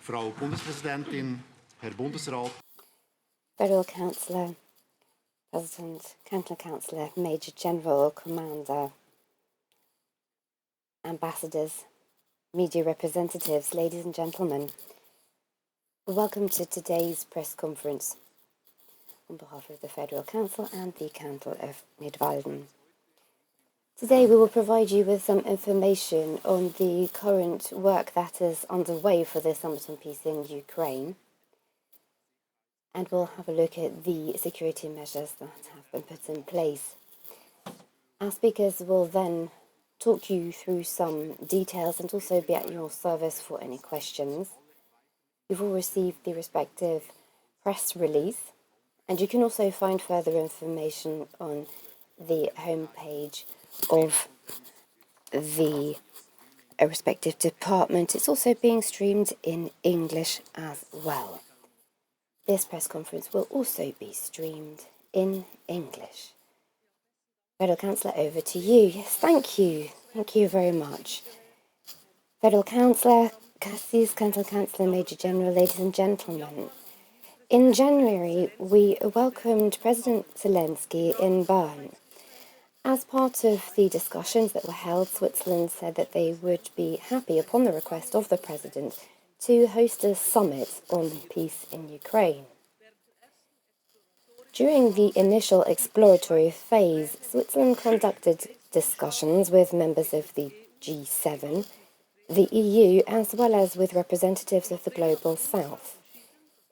Frau Bundespräsidentin, Herr Bundesrat. Federal Councillor, President, Canton Councillor, Major General, Commander, Ambassadors, media representatives, ladies and gentlemen, welcome to today's press conference on behalf of the Federal Council and the Canton of Nidwalden. Today we will provide you with some information on the current work that is underway for the Summit on Peace in Ukraine, and we'll have a look at the security measures that have been put in place. Our speakers will then talk you through some details and also be at your service for any questions. You've all received the respective press release, and you can also find further information on the homepage of the respective department. It's also being streamed in English as well. This press conference will also be streamed in English. Federal Councillor, over to you. Yes, thank you. Thank you very much. Federal Councillor, Cassis, Canton Councillor, Major General, ladies and gentlemen. In January, we welcomed President Zelensky in Bern. As part of the discussions that were held, Switzerland said that they would be happy, upon the request of the President, to host a summit on peace in Ukraine. During the initial exploratory phase, Switzerland conducted discussions with members of the G7, the EU, as well as with representatives of the Global South.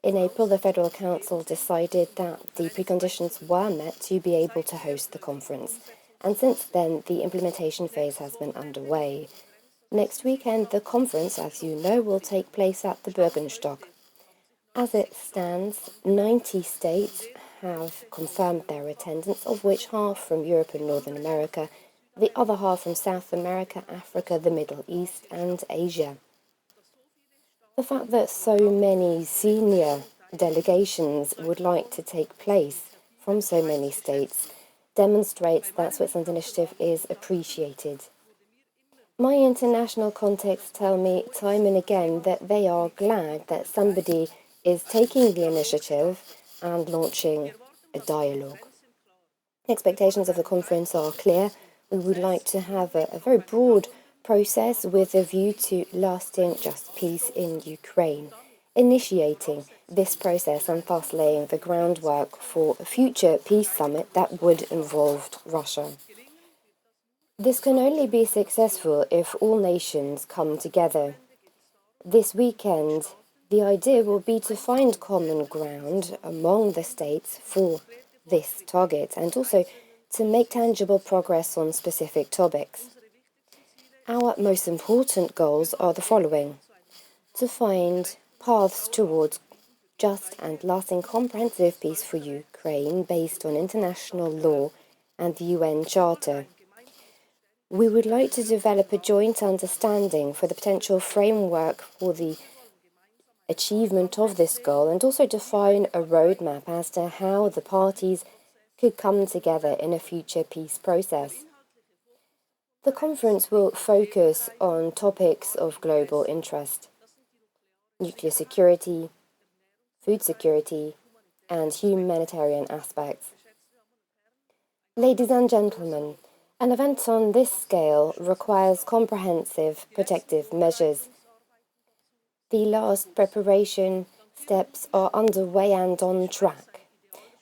In April, the Federal Council decided that the preconditions were met to be able to host the conference, and since then, the implementation phase has been underway. Next weekend, the conference, as you know, will take place at the Bürgenstock. As it stands, 90 states have confirmed their attendance, of which half from Europe and Northern America, the other half from South America, Africa, the Middle East, and Asia. The fact that so many senior delegations would like to take place from so many states demonstrates that Switzerland's initiative is appreciated. My international contacts tell me time and again that they are glad that somebody is taking the initiative and launching a dialogue. Expectations of the conference are clear. We would like to have a very broad process with a view to lasting just peace in Ukraine, initiating this process and thus laying the groundwork for a future peace summit that would involve Russia. This can only be successful if all nations come together. This weekend, the idea will be to find common ground among the states for this target and also to make tangible progress on specific topics. Our most important goals are the following: to find paths towards just and lasting comprehensive peace for Ukraine based on international law and the UN Charter. We would like to develop a joint understanding for the potential framework for the achievement of this goal and also define a roadmap as to how the parties could come together in a future peace process. The conference will focus on topics of global interest: nuclear security, food security, and humanitarian aspects. Ladies and gentlemen, an event on this scale requires comprehensive protective measures. The last preparation steps are underway and on track.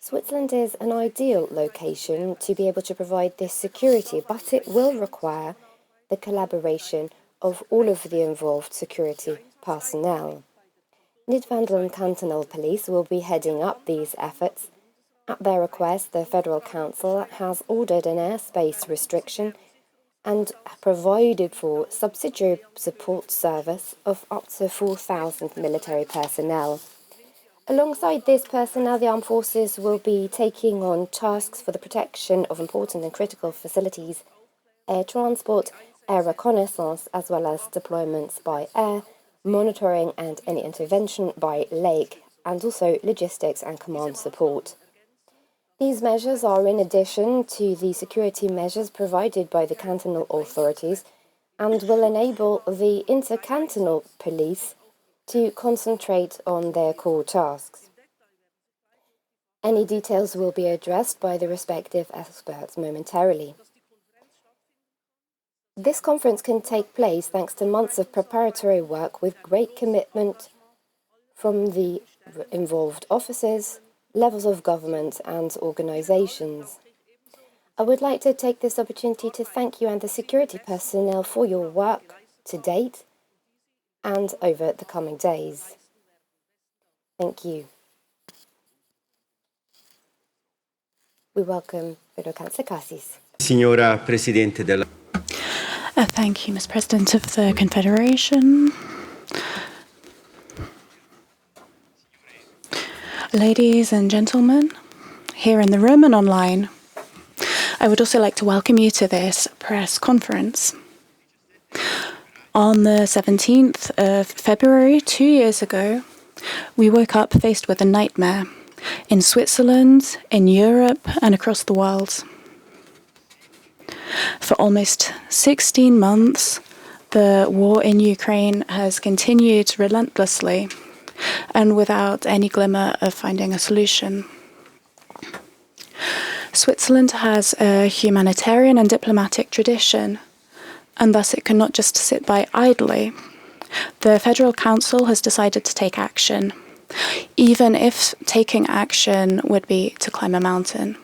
Switzerland is an ideal location to be able to provide this security, but it will require the collaboration of all of the involved security personnel. Nidwalden Cantonal Police will be heading up these efforts. At their request, the Federal Council has ordered an airspace restriction and provided for subsidiary support service of up to 4,000 military personnel. Alongside this personnel, the armed forces will be taking on tasks for the protection of important and critical facilities, air transport, air reconnaissance, as well as deployments by air, monitoring and any intervention by lake, and also logistics and command support. These measures are in addition to the security measures provided by the cantonal authorities and will enable the intercantonal police to concentrate on their core tasks. Any details will be addressed by the respective experts momentarily. This conference can take place thanks to months of preparatory work with great commitment from the involved officers, levels of government and organizations. I would like to take this opportunity to thank you and the security personnel for your work to date and over the coming days. Thank you. We welcome Pedro Katsikasis. Signora Presidente della Thank you, Ms. President of the Confederation. Ladies and gentlemen, here in the room and online, I would also like to welcome you to this press conference. On the 17th of February, 2 years ago, we woke up faced with a nightmare in Switzerland, in Europe, and across the world. For almost 16 months, the war in Ukraine has continued relentlessly and without any glimmer of finding a solution. Switzerland has a humanitarian and diplomatic tradition, and thus it cannot just sit by idly. The Federal Council has decided to take action, even if taking action would be to climb a mountain.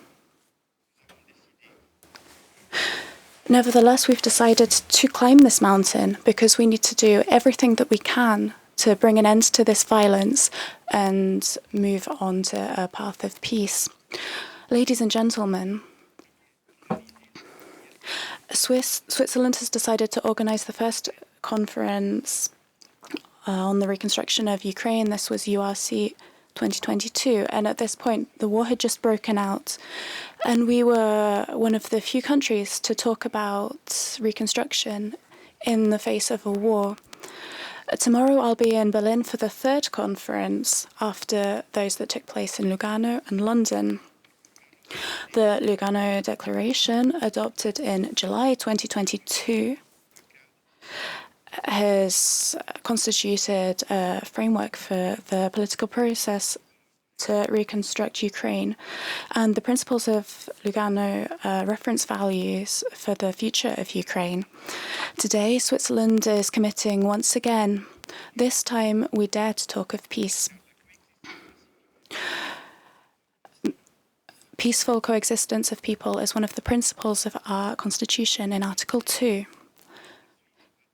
Nevertheless, we've decided to climb this mountain because we need to do everything that we can to bring an end to this violence and move on to a path of peace. Ladies and gentlemen, Switzerland has decided to organize the first conference on the reconstruction of Ukraine. This was URC 2022, and at this point the war had just broken out, and we were one of the few countries to talk about reconstruction in the face of a war. Tomorrow I'll be in Berlin for the third conference after those that took place in Lugano and London. The Lugano Declaration, adopted in July 2022, has constituted a framework for the political process to reconstruct Ukraine, and the principles of Lugano reference values for the future of Ukraine. Today, Switzerland is committing once again. This time, we dare to talk of peace. Peaceful coexistence of people is one of the principles of our constitution in Article 2.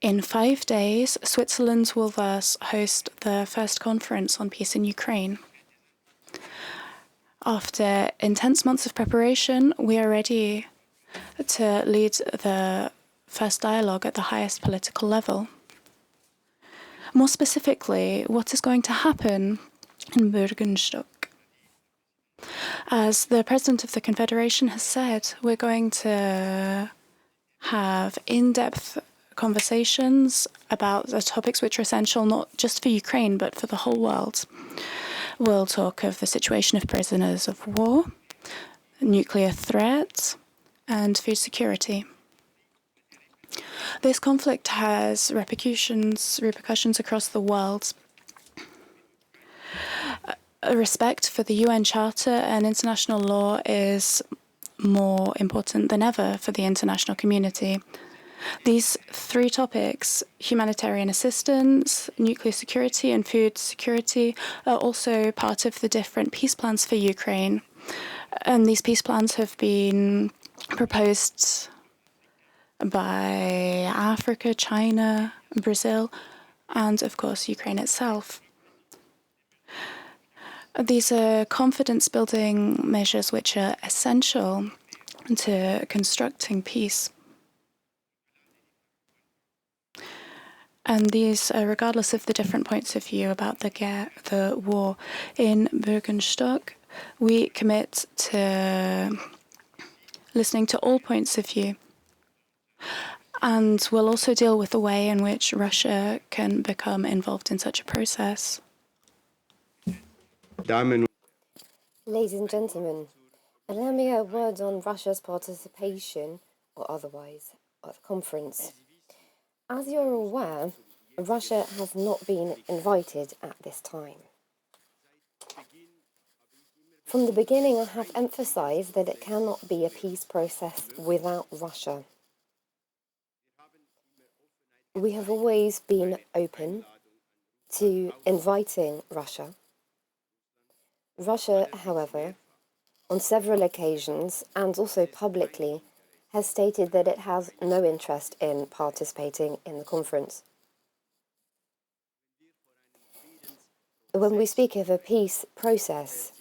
In 5 days, Switzerland will thus host the first conference on peace in Ukraine. After intense months of preparation, we are ready to lead the first dialogue at the highest political level. More specifically, what is going to happen in Bürgenstock? As the President of the Confederation has said, we're going to have in-depth conversations about the topics which are essential not just for Ukraine but for the whole world. We'll talk of the situation of prisoners of war, nuclear threat, and food security. This conflict has repercussions across the world. A respect for the UN Charter and international law is more important than ever for the international community. These three topics, humanitarian assistance, nuclear security, and food security, are also part of the different peace plans for Ukraine. And these peace plans have been proposed by Africa, China, Brazil, and of course Ukraine itself. These are confidence-building measures which are essential to constructing peace. And these, regardless of the different points of view about the war in Bürgenstock, we commit to listening to all points of view. And we'll also deal with the way in which Russia can become involved in such a process. Ladies and gentlemen, allow me a word on Russia's participation, or otherwise, at the conference. As you're aware, Russia has not been invited at this time. From the beginning, I have emphasized that it cannot be a peace process without Russia. We have always been open to inviting Russia. Russia, however, on several occasions and also publicly, has stated that it has no interest in participating in the conference. When we speak of a peace process,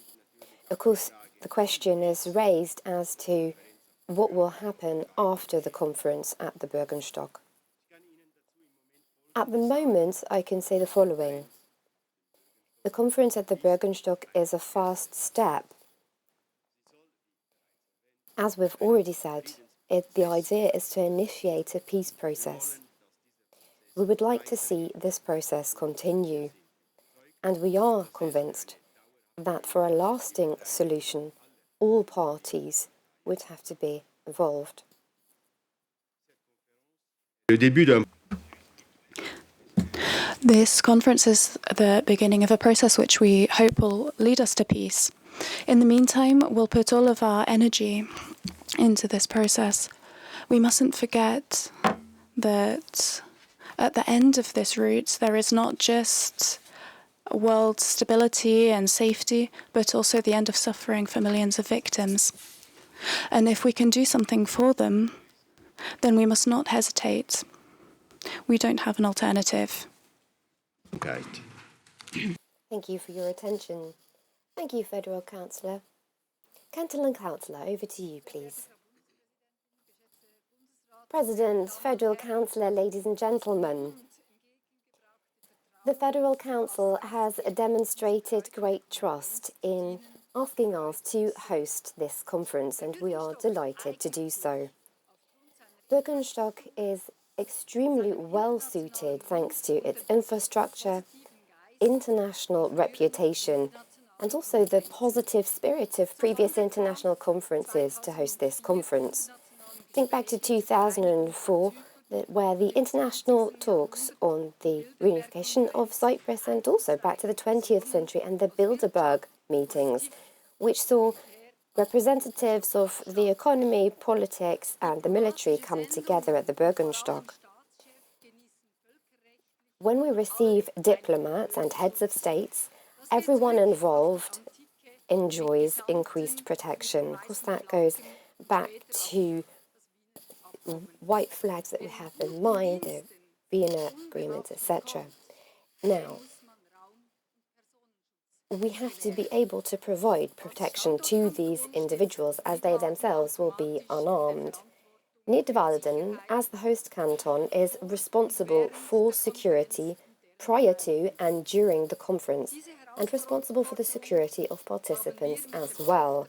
of course, the question is raised as to what will happen after the conference at the Bürgenstock. At the moment, I can say the following. The conference at the Bürgenstock is a fast step. As we've already said, the idea is to initiate a peace process. We would like to see this process continue, and we are convinced that for a lasting solution, all parties would have to be involved. This conference is the beginning of a process which we hope will lead us to peace. In the meantime, we'll put all of our energy into this process. We mustn't forget that at the end of this route, there is not just world stability and safety, but also the end of suffering for millions of victims. And if we can do something for them, then we must not hesitate. We don't have an alternative. Thank you for your attention. Thank you, Federal Councillor. Canton Councillor, over to you, please. President, Federal Councillor, ladies and gentlemen. The Federal Council has demonstrated great trust in asking us to host this conference, and we are delighted to do so. Bürgenstock is extremely well suited thanks to its infrastructure, international reputation, and also the positive spirit of previous international conferences to host this conference. Think back to 2004, where the international talks on the reunification of Cyprus, and also back to the 20th century and the Bilderberg meetings, which saw representatives of the economy, politics and the military come together at the Bürgenstock. When we receive diplomats and heads of states, everyone involved enjoys increased protection. Of course, that goes back to white flags that we have in mind, the Vienna agreements, etc. Now, we have to be able to provide protection to these individuals as they themselves will be unarmed. Nidwalden, as the host canton, is responsible for security prior to and during the conference, and responsible for the security of participants as well.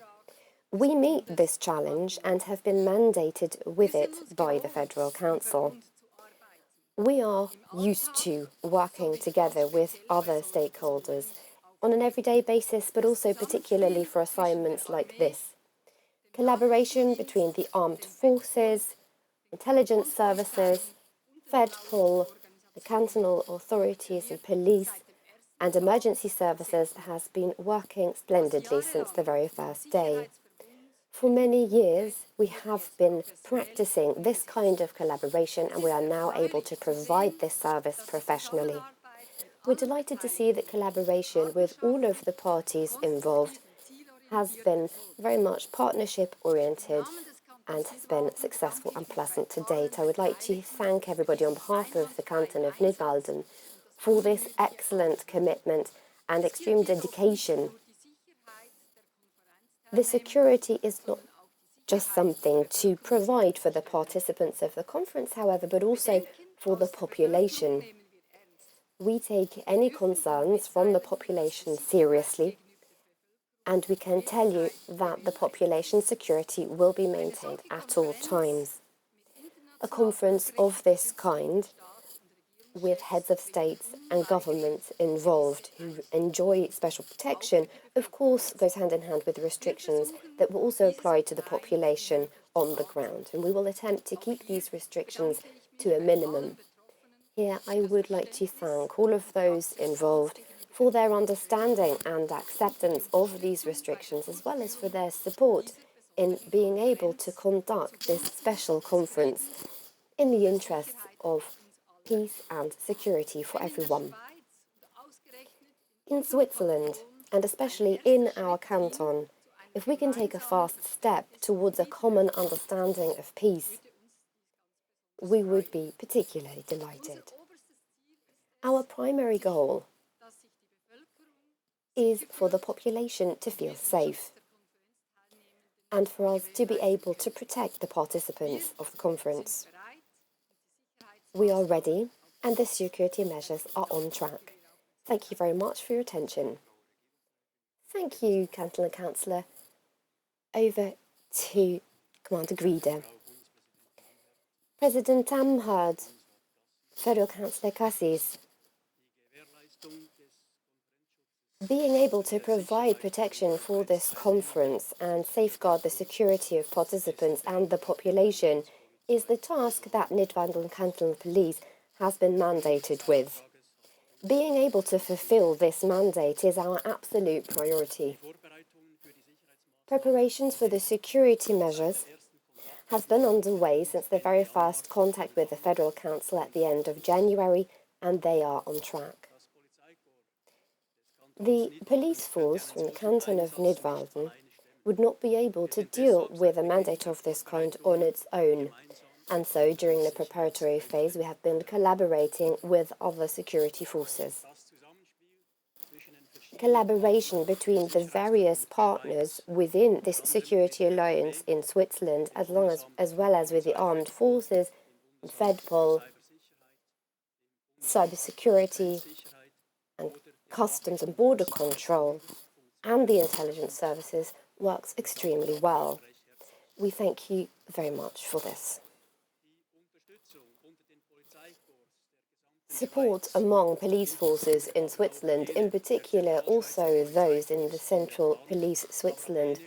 We meet this challenge and have been mandated with it by the Federal Council. We are used to working together with other stakeholders on an everyday basis, but also particularly for assignments like this. Collaboration between the armed forces, intelligence services, FedPol, the cantonal authorities and police, and emergency services has been working splendidly since the very first day. For many years, we have been practicing this kind of collaboration, and we are now able to provide this service professionally. We're delighted to see that collaboration with all of the parties involved has been very much partnership-oriented and has been successful and pleasant to date. I would like to thank everybody on behalf of the canton of Nidwalden for this excellent commitment and extreme dedication. The security is not just something to provide for the participants of the conference, however, but also for the population. We take any concerns from the population seriously, and we can tell you that the population's security will be maintained at all times. A conference of this kind, with heads of states and governments involved who enjoy special protection, of course goes hand in hand with the restrictions that will also apply to the population on the ground. And we will attempt to keep these restrictions to a minimum. Here, I would like to thank all of those involved for their understanding and acceptance of these restrictions, as well as for their support in being able to conduct this special conference in the interests of peace and security for everyone. In Switzerland, and especially in our canton, if we can take a fast step towards a common understanding of peace, we would be particularly delighted. Our primary goal is for the population to feel safe and for us to be able to protect the participants of the conference. We are ready and the security measures are on track. Thank you very much for your attention. Thank you, Canton and Councillor. Over to Commander Grieder. President Tamhard, Federal Councillor Cassis. Being able to provide protection for this conference and safeguard the security of participants and the population is the task that Nidwalden Canton Police has been mandated with. Being able to fulfill this mandate is our absolute priority. Preparations for the security measures have been underway since the very first contact with the Federal Council at the end of January, and they are on track. The police force from the canton of Nidwalden would not be able to deal with a mandate of this kind on its own, and so during the preparatory phase we have been collaborating with other security forces. Collaboration between the various partners within this security alliance in Switzerland, as well as with the armed forces, Fedpol, cybersecurity, and customs and border control, and the intelligence services works extremely well. We thank you very much for this. Support among police forces in Switzerland, in particular also those in the Central Police Switzerland,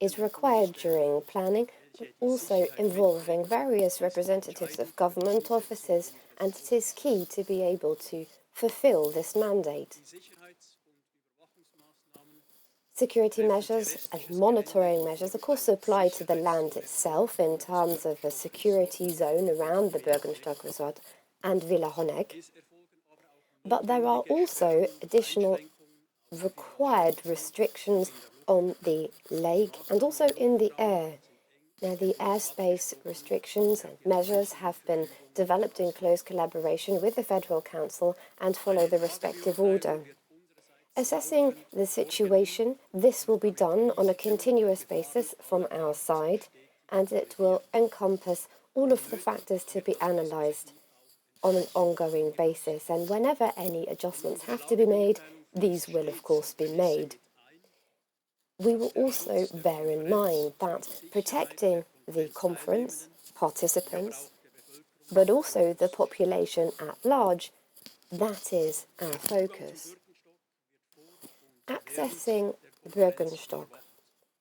is required during planning, but also involving various representatives of government offices, and it is key to be able to fulfill this mandate. Security measures and monitoring measures, of course, apply to the land itself in terms of a security zone around the Bürgenstock resort and Villa Honeck. But there are also additional required restrictions on the lake and also in the air. Now, the airspace restrictions and measures have been developed in close collaboration with the Federal Council and follow the respective order. Assessing the situation, this will be done on a continuous basis from our side, and it will encompass all of the factors to be analysed on an ongoing basis, and whenever any adjustments have to be made, these will of course be made. We will also bear in mind that protecting the conference participants, but also the population at large, that is our focus. Accessing Bürgenstock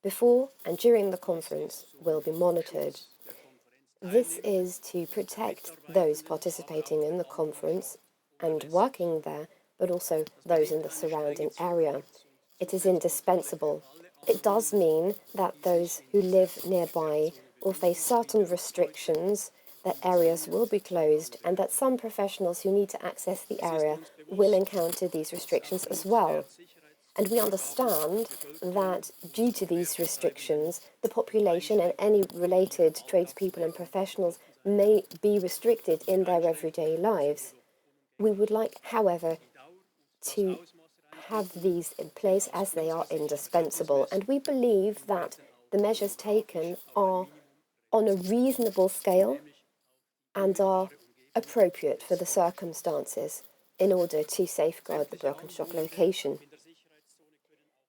before and during the conference will be monitored. This is to protect those participating in the conference and working there, but also those in the surrounding area. It is indispensable. It does mean that those who live nearby will face certain restrictions, that areas will be closed, and that some professionals who need to access the area will encounter these restrictions as well. And we understand that due to these restrictions, the population and any related tradespeople and professionals may be restricted in their everyday lives. We would like, however, to have these in place as they are indispensable. And we believe that the measures taken are on a reasonable scale and are appropriate for the circumstances in order to safeguard the Bürgenstock location.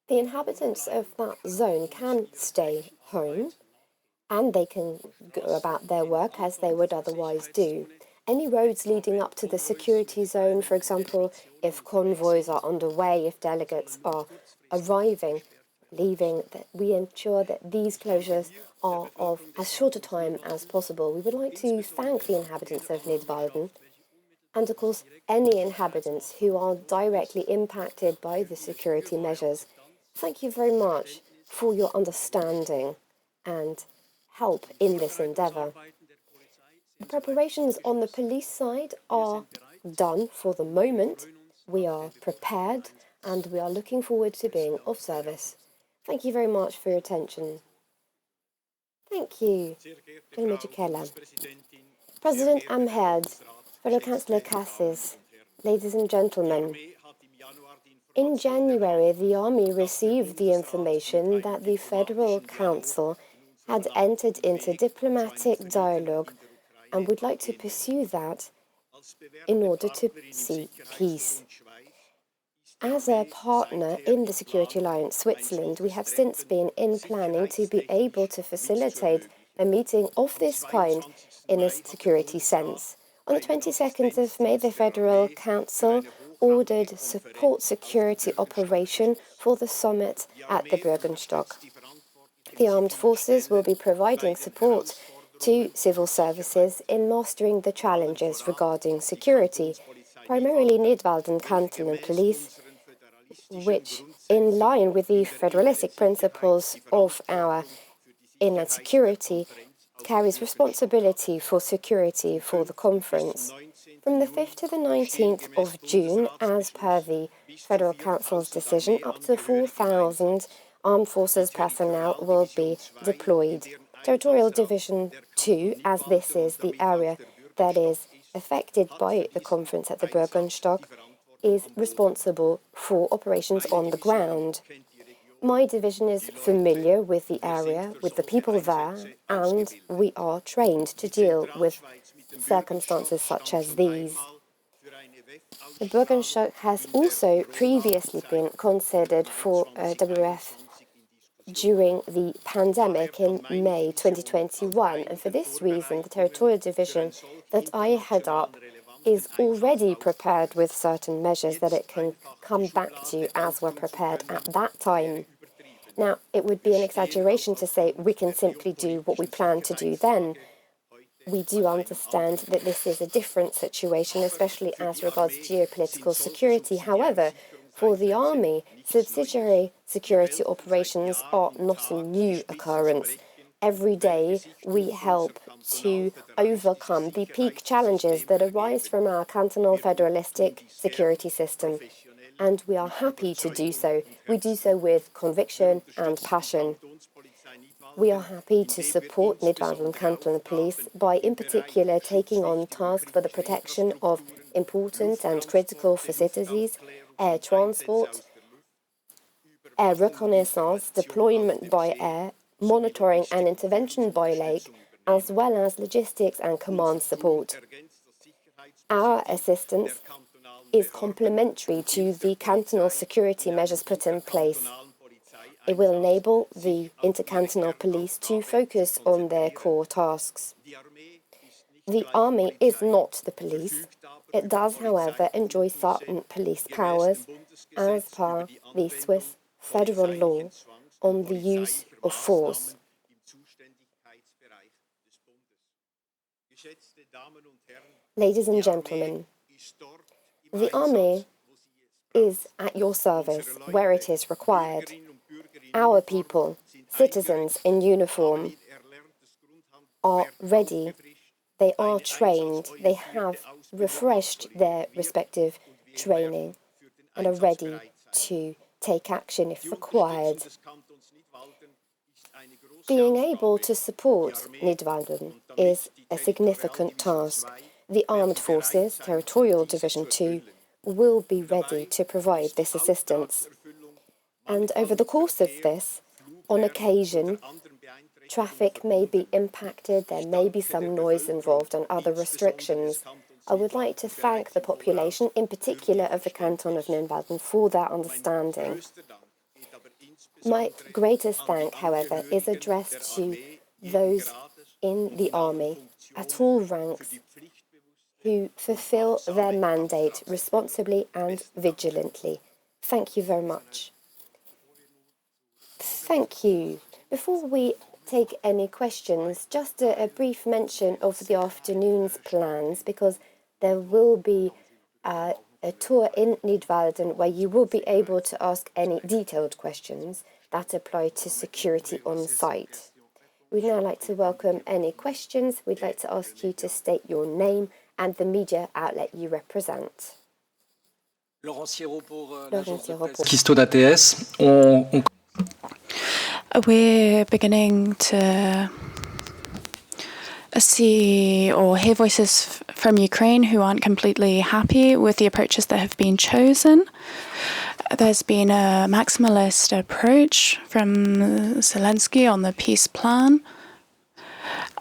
The inhabitants of that zone can stay home and they can go about their work as they would otherwise do. Any roads leading up to the security zone, for example, if convoys are underway, if delegates are arriving, leaving, that we ensure that these closures are of as short a time as possible. We would like to thank the inhabitants of Nidwalden and of course any inhabitants who are directly impacted by the security measures. Thank you very much for your understanding and help in this endeavour. The preparations on the police side are done for the moment. We are prepared and we are looking forward to being of service. Thank you very much for your attention. Thank you, President Amherd, fellow Councillor Cassis, ladies and gentlemen. In January, the Army received the information that the Federal Council had entered into diplomatic dialogue and would like to pursue that in order to see peace. As a partner in the Security Alliance Switzerland, we have since been in planning to be able to facilitate a meeting of this kind in a security sense. On the 22nd of May, the Federal Council ordered support security operation for the summit at the Bürgenstock. The armed forces will be providing support to civil services in mastering the challenges regarding security, primarily Nidwalden canton and police, which, in line with the federalistic principles of our inland security, carries responsibility for security for the conference. From the 5th to the 19th of June, as per the Federal Council's decision, up to 4,000 armed forces personnel will be deployed. Territorial Division 2, as this is the area that is affected by the conference at the Bürgenstock, is responsible for operations on the ground. My division is familiar with the area, with the people there, and we are trained to deal with circumstances such as these. The Bürgenstock has also previously been considered for WF during the pandemic in May 2021, and for this reason the territorial division that I head up is already prepared with certain measures that it can come back to as were prepared at that time. Now, it would be an exaggeration to say we can simply do what we plan to do then. We do understand that this is a different situation, especially as regards geopolitical security. However, for the Army, subsidiary security operations are not a new occurrence. Every day, we help to overcome the peak challenges that arise from our cantonal federalistic security system. And we are happy to do so. We do so with conviction and passion. We are happy to support Nidwalden Canton Police by, in particular, taking on tasks for the protection of important and critical facilities, air transport, air reconnaissance, deployment by air, monitoring and intervention by lake, as well as logistics and command support. Our assistance is complementary to the cantonal security measures put in place. It will enable the intercantonal police to focus on their core tasks. The Army is not the police. It does, however, enjoy certain police powers as per the Swiss federal law on the use of force. Ladies and gentlemen, the Army is at your service where it is required. Our people, citizens in uniform, are ready, they are trained, they have refreshed their respective training and are ready to take action if required. Being able to support Nidwalden is a significant task. The Armed Forces, Territorial Division 2, will be ready to provide this assistance. And over the course of this, on occasion, traffic may be impacted, there may be some noise involved and other restrictions. I would like to thank the population, in particular of the canton of Nidwalden, for their understanding. My greatest thank, however, is addressed to those in the Army at all ranks who fulfill their mandate responsibly and vigilantly. Thank you very much. Thank you. Before we take any questions, just a brief mention of the afternoon's plans, because there will be a tour in Nidwalden where you will be able to ask any detailed questions that apply to security on site. We'd now like to welcome any questions. We'd like to ask you to state your name and the media outlet you represent. Laurent Sirot pour Laurent Sirot pour Kisto d'ATS. We're beginning to see or hear voices from Ukraine who aren't completely happy with the approaches that have been chosen. There's been a maximalist approach from Zelensky on the peace plan.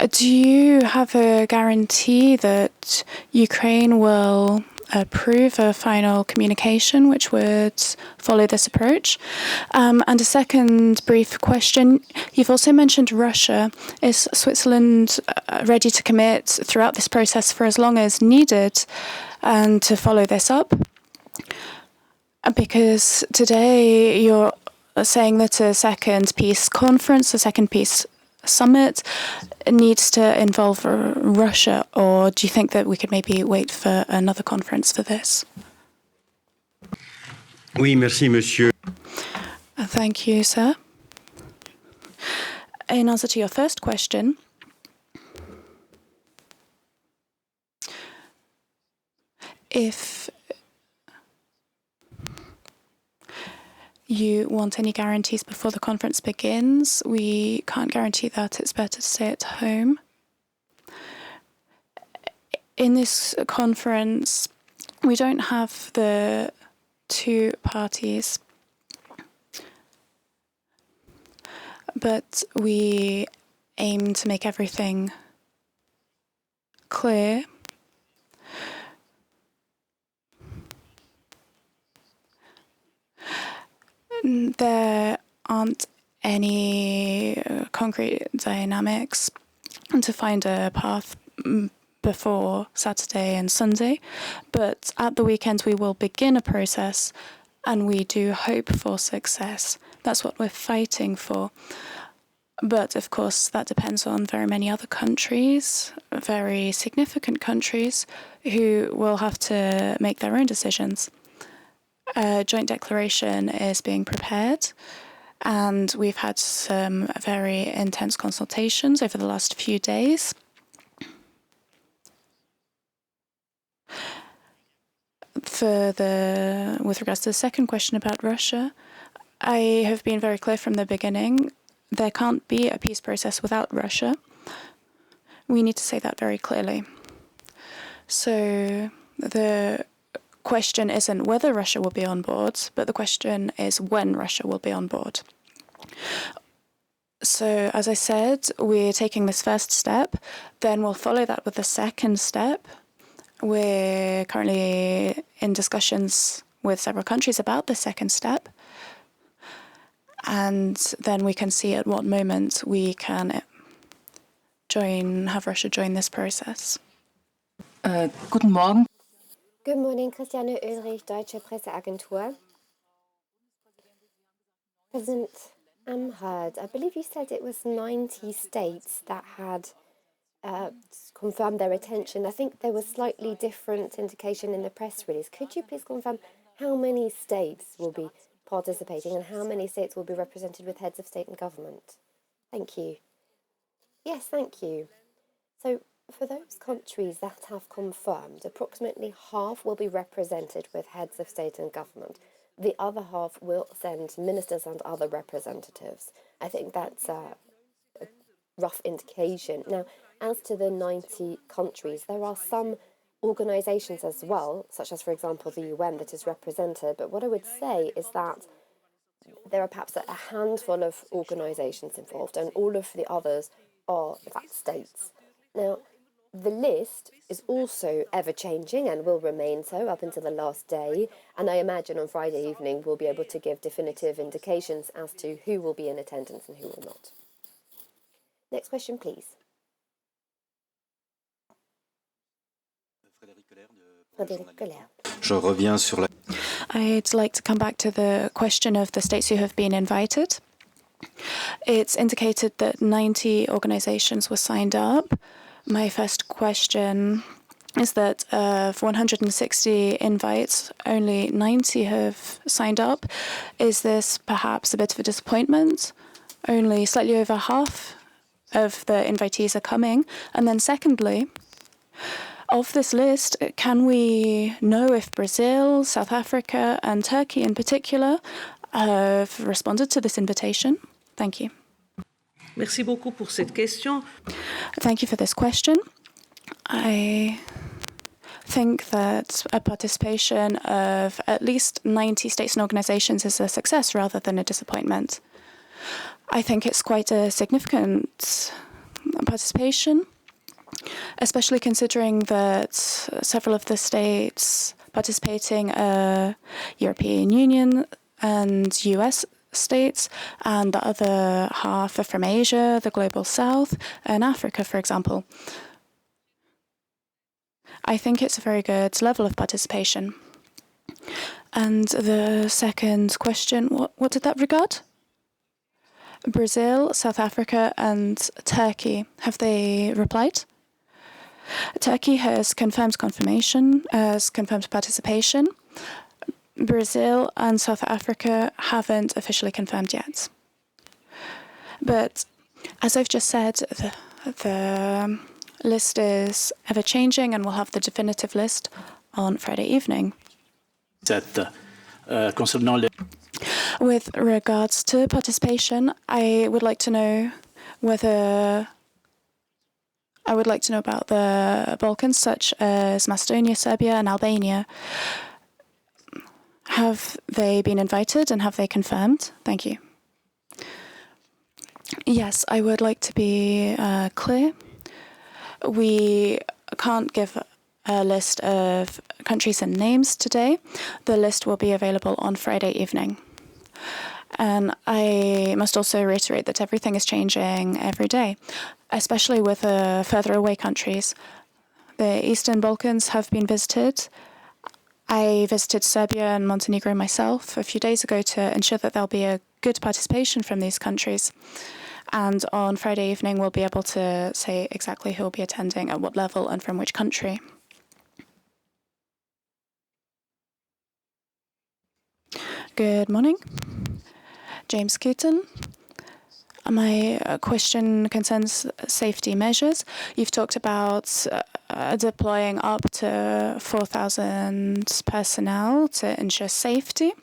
Do you have a guarantee that Ukraine will approve a final communication which would follow this approach? And a second brief question. You've also mentioned Russia. Is Switzerland ready to commit throughout this process for as long as needed and to follow this up? Because today you're saying that a second peace conference, a second peace summit needs to involve Russia, or do you think that we could maybe wait for another conference for this? Oui, merci, monsieur. Thank you, sir. In answer to your first question, if you want any guarantees before the conference begins, we can't guarantee that. It's better to stay at home. In this conference, we don't have the two parties, but we aim to make everything clear. There aren't any concrete dynamics to find a path before Saturday and Sunday, but at the weekend we will begin a process and we do hope for success. That's what we're fighting for. But of course that depends on very many other countries, very significant countries, who will have to make their own decisions. A joint declaration is being prepared, and we've had some very intense consultations over the last few days. With regards to the second question about Russia, I have been very clear from the beginning. There can't be a peace process without Russia. We need to say that very clearly. So the question isn't whether Russia will be on board, but the question is when Russia will be on board. So, as I said, we're taking this first step, then we'll follow that with the second step. We're currently in discussions with several countries about the second step, and then we can see at what moment we can have Russia join this process. Guten Morgen. Good morning, Christiane Ulrich, Deutsche Presseagentur. President Amherd, I believe you said it was 90 states that had confirmed their intention. I think there was slightly different indication in the press release. Could you please confirm how many states will be participating and how many states will be represented with heads of state and government? Thank you. Yes, thank you. So, for those countries that have confirmed, approximately half will be represented with heads of state and government. The other half will send ministers and other representatives. I think that's a rough indication. Now, as to the 90 countries, there are some organisations as well, such as, for example, the UN that is represented. But what I would say is that there are perhaps a handful of organisations involved, and all of the others are, in fact, states. Now, the list is also ever-changing and will remain so up until the last day, and I imagine on Friday evening we'll be able to give definitive indications as to who will be in attendance and who will not. Next question, please. Frédéric Colère. Je reviens sur la... I'd like to come back to the question of the states who have been invited. It's indicated that 90 organizations were signed up. My first question is that of 160 invites, only 90 have signed up. Is this perhaps a bit of a disappointment? Only slightly over half of the invitees are coming. And then secondly, of this list, can we know if Brazil, South Africa and Turkey in particular have responded to this invitation? Thank you. Merci beaucoup pour cette question. Thank you for this question. I think that a participation of at least 90 states and organizations is a success rather than a disappointment. I think it's quite a significant participation, especially considering that several of the states participating are European Union and US states, and the other half are from Asia, the Global South, and Africa, for example. I think it's a very good level of participation. And the second question, what did that regard? Brazil, South Africa, and Turkey. Have they replied? Turkey has confirmed participation. Brazil and South Africa haven't officially confirmed yet. But as I've just said, the list is ever-changing, and we'll have the definitive list on Friday evening. With regards to participation, I would like to know about the Balkans, such as Macedonia, Serbia, and Albania. Have they been invited and have they confirmed? Thank you. Yes, I would like to be clear. We can't give a list of countries and names today. The list will be available on Friday evening. And I must also reiterate that everything is changing every day, especially with further away countries. The Eastern Balkans have been visited. I visited Serbia and Montenegro myself a few days ago to ensure that there'll be a good participation from these countries. And on Friday evening, we'll be able to say exactly who will be attending, at what level, and from which country. Good morning. James Keaton. My question concerns safety measures. You've talked about deploying up to 4,000 personnel to ensure safety.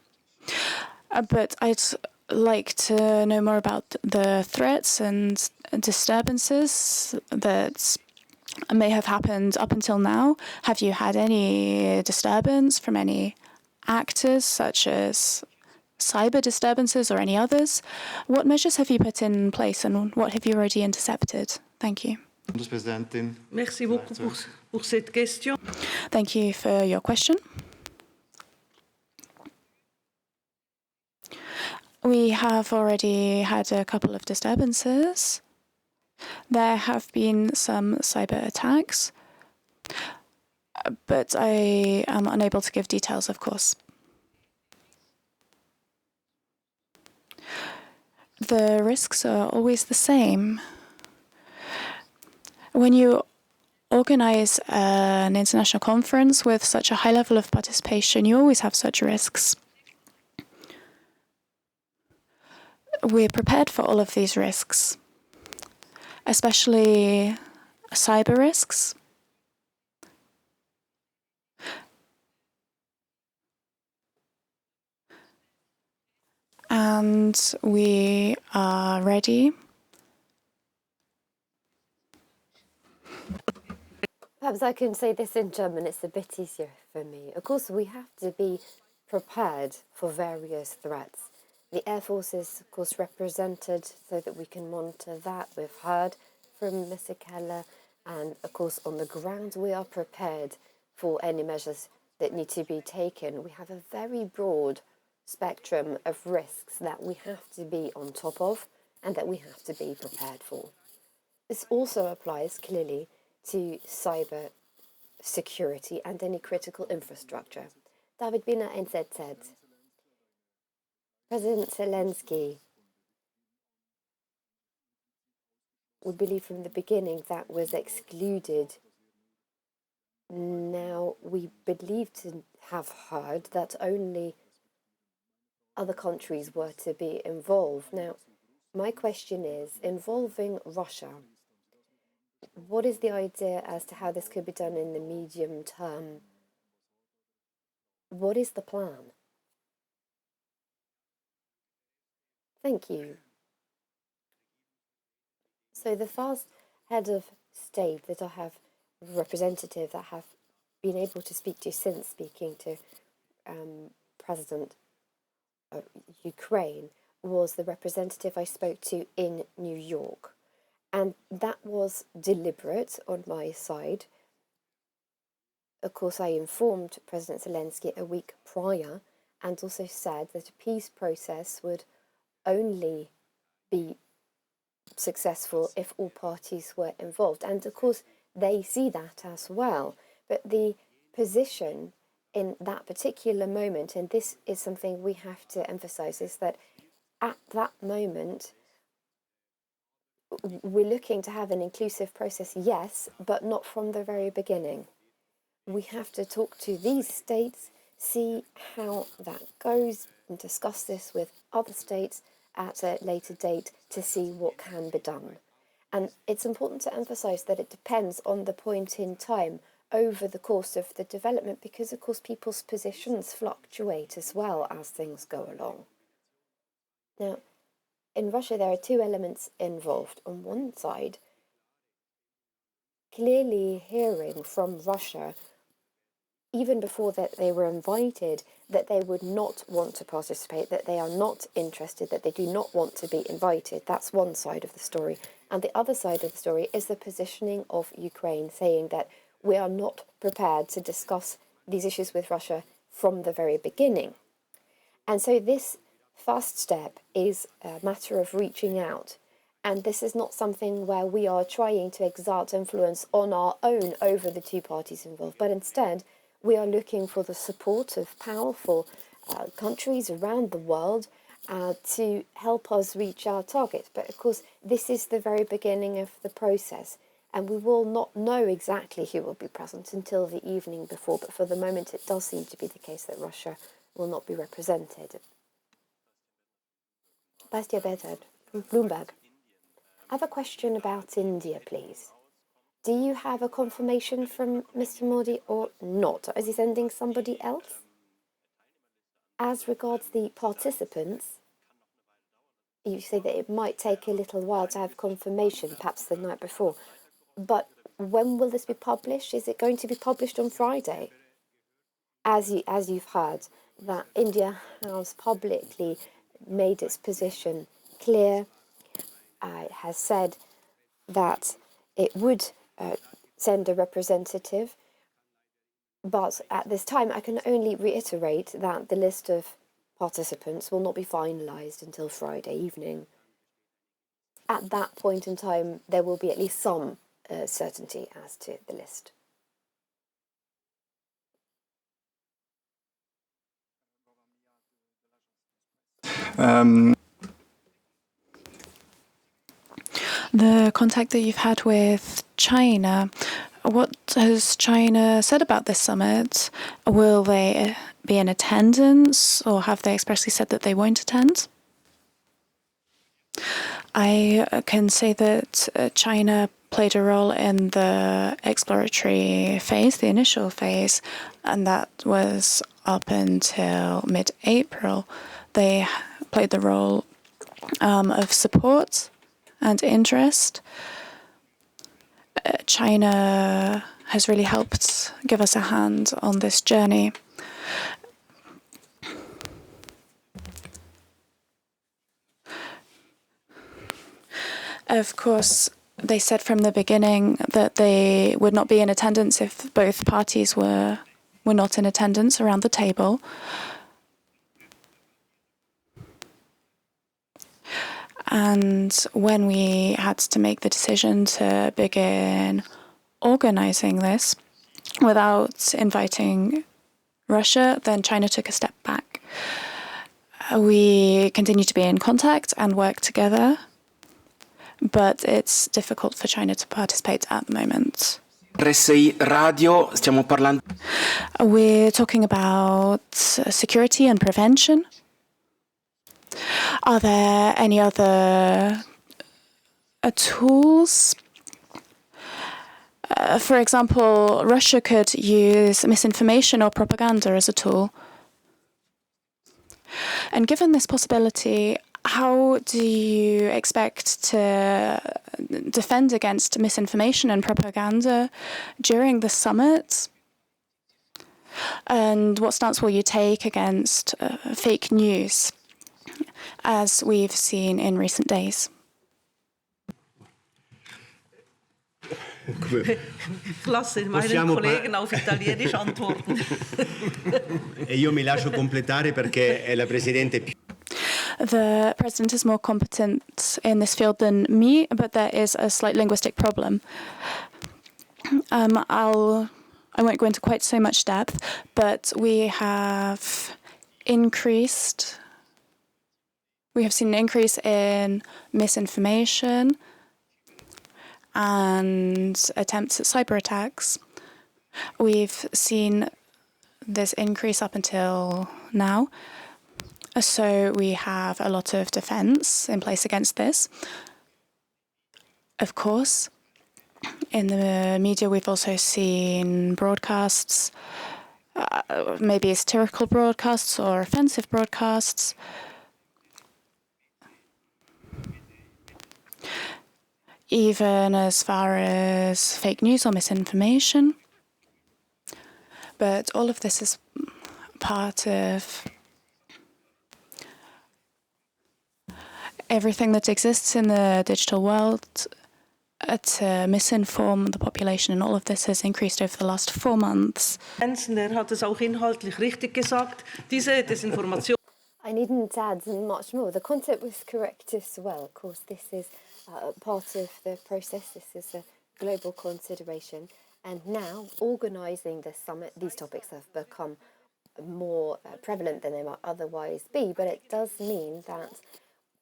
But I'd like to know more about the threats and disturbances that may have happened up until now. Have you had any disturbance from any actors, such as cyber disturbances or any others? What measures have you put in place and what have you already intercepted? Thank you. Merci beaucoup pour cette question. Thank you for your question. We have already had a couple of disturbances. There have been some cyber attacks, but I am unable to give details, of course. The risks are always the same. When you organize an international conference with such a high level of participation, you always have such risks. We're prepared for all of these risks, especially cyber risks. And we are ready. Perhaps I can say this in German, it's a bit easier for me. Of course, we have to be prepared for various threats. The Air Force is, of course, represented so that we can monitor that. We've heard from Mr. Keller, and, of course, on the ground, we are prepared for any measures that need to be taken. We have a very broad spectrum of risks that we have to be on top of and that we have to be prepared for. This also applies clearly to cyber security and any critical infrastructure. David Bina, NZZ. President Zelensky, we believe from the beginning that was excluded Now, we believe to have heard that only other countries were to be involved. Now, my question is, involving Russia, what is the idea as to how this could be done in the medium term? What is the plan? Thank you. So the first head of state that I have, representative that have been able to speak to since speaking to President of Ukraine was the representative I spoke to in New York. And that was deliberate on my side. Of course, I informed President Zelensky a week prior and also said that a peace process would only be successful if all parties were involved. And of course, they see that as well. But the position in that particular moment, and this is something we have to emphasize, is that at that moment, we're looking to have an inclusive process, yes, but not from the very beginning. We have to talk to these states, see how that goes, and discuss this with other states at a later date to see what can be done. And it's important to emphasize that it depends on the point in time over the course of the development, because of course people's positions fluctuate as well as things go along. Now, in Russia, there are two elements involved. On one side, clearly hearing from Russia, even before that they were invited, that they would not want to participate, that they are not interested, that they do not want to be invited. That's one side of the story. And the other side of the story is the positioning of Ukraine, saying that we are not prepared to discuss these issues with Russia from the very beginning. And so this first step is a matter of reaching out. And this is not something where we are trying to exert influence on our own over the two parties involved, but instead we are looking for the support of powerful countries around the world to help us reach our target. But of course, this is the very beginning of the process, and we will not know exactly who will be present until the evening before. But for the moment, it does seem to be the case that Russia will not be represented. Bastia Bedard from Bloomberg. I have a question about India, please. Do you have a confirmation from Mr. Modi or not? Is he sending somebody else? As regards the participants, you say that it might take a little while to have confirmation, perhaps the night before. But when will this be published? Is it going to be published on Friday? As you've heard, that India has publicly made its position clear. It has said that it would send a representative, but at this time I can only reiterate that the list of participants will not be finalised until Friday evening. At that point in time, there will be at least some certainty as to the list. The contact that you've had with China, what has China said about this summit? Will they be in attendance, or have they expressly said that they won't attend? I can say that China played a role in the exploratory phase, the initial phase, and that was up until mid-April. They played the role of support and interest. China has really helped give us a hand on this journey. Of course, they said from the beginning that they would not be in attendance if both parties were not in attendance around the table. And when we had to make the decision to begin organizing this without inviting Russia, then China took a step back. We continue to be in contact and work together, but it's difficult for China to participate at the moment. RSI Radio, stiamo parlando. We're talking about security and prevention. Are there any other tools? For example, Russia could use misinformation or propaganda as a tool. And given this possibility, how do you expect to defend against misinformation and propaganda during the summit? And what stance will you take against fake news, as we've seen in recent days? Ich lasse meinen Kollegen auf Italienisch antworten. E io mi lascio completare perché è la Presidente più. The President is more competent in this field than me, but there is a slight linguistic problem. I won't go into quite so much depth, but we have seen an increase in misinformation and attempts at cyber attacks. We've seen this increase up until now. So we have a lot of defense in place against this. Of course, in the media, we've also seen broadcasts, maybe satirical broadcasts or offensive broadcasts. Even as far as fake news or misinformation. But all of this is part of everything that exists in the digital world to misinform the population, and all of this has increased over the last 4 months. Hat es auch inhaltlich richtig gesagt. Diese Desinformation. I needn't add much more. The concept was correct as well. Of course, this is part of the process. This is a global consideration. And now, organising the summit, these topics have become more prevalent than they might otherwise be. But it does mean that